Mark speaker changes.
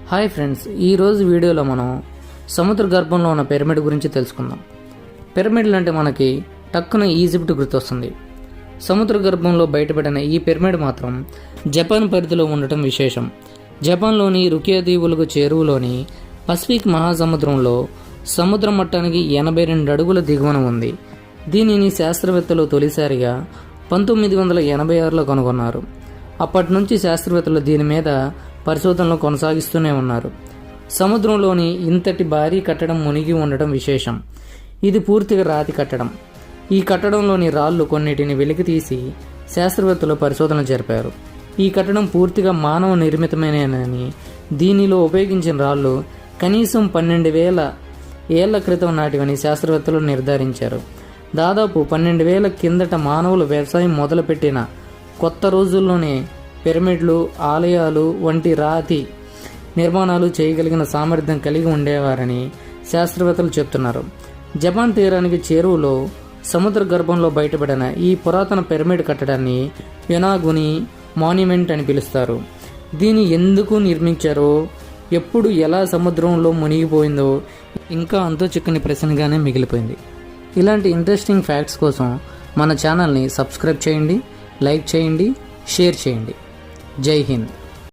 Speaker 1: Hi friends, ఈరోజు వీడియోలో మనం సముద్ర గర్భంలో ఉన్న పిరమిడ్ గురించి తెలుసుకుందాం. పిరమిడ్లు అంటే మనకి టక్కున ఈజిప్ట్ గుర్తొస్తుంది. సముద్ర గర్భంలో బయటపడిన ఈ పిరమిడ్ మాత్రం జపాన్ పరిధిలో ఉండటం విశేషం. జపాన్లోని రుకియా దీవులకు చేరువలోని పసిఫిక్ మహాసముద్రంలో సముద్ర మట్టానికి 82 అడుగుల దిగువన ఉంది. దీనిని శాస్త్రవేత్తలు తొలిసారిగా 1986లో కనుగొన్నారు. అప్పటి నుంచి శాస్త్రవేత్తలు దీని మీద పరిశోధనలు కొనసాగిస్తూనే ఉన్నారు. సముద్రంలోని ఇంతటి భారీ కట్టడం మునిగి ఉండటం విశేషం. ఇది పూర్తిగా రాతి కట్టడం. ఈ కట్టడంలోని రాళ్లు కొన్నిటిని వెలికితీసి శాస్త్రవేత్తలు పరిశోధనలు జరిపారు. ఈ కట్టడం పూర్తిగా మానవ నిర్మితమేనని, దీనిలో ఉపయోగించిన రాళ్లు కనీసం 12,000 ఏళ్ల క్రితం నాటివని శాస్త్రవేత్తలు నిర్ధారించారు. దాదాపు 12,000 కిందట మానవులు వ్యవసాయం మొదలుపెట్టిన కొత్త రోజుల్లోనే పిరమిడ్లు, ఆలయాలు వంటి రాతి నిర్మాణాలు చేయగలిగిన సామర్థ్యం కలిగి ఉండేవారని శాస్త్రవేత్తలు చెప్తున్నారు. జపాన్ తీరానికి చేరువలో సముద్ర గర్భంలో బయటపడిన ఈ పురాతన పిరమిడ్ కట్టడాన్ని యొనాగుని మాన్యుమెంట్ అని పిలుస్తారు. దీన్ని ఎందుకు నిర్మించారో, ఎప్పుడు ఎలా సముద్రంలో మునిగిపోయిందో ఇంకా అంతో చిక్కని ప్రశ్నగానే మిగిలిపోయింది. ఇలాంటి ఇంట్రెస్టింగ్ ఫ్యాక్ట్స్ కోసం మన ఛానల్ని సబ్స్క్రైబ్ చేయండి, లైక్ చేయండి, షేర్ చేయండి. జై హింద్.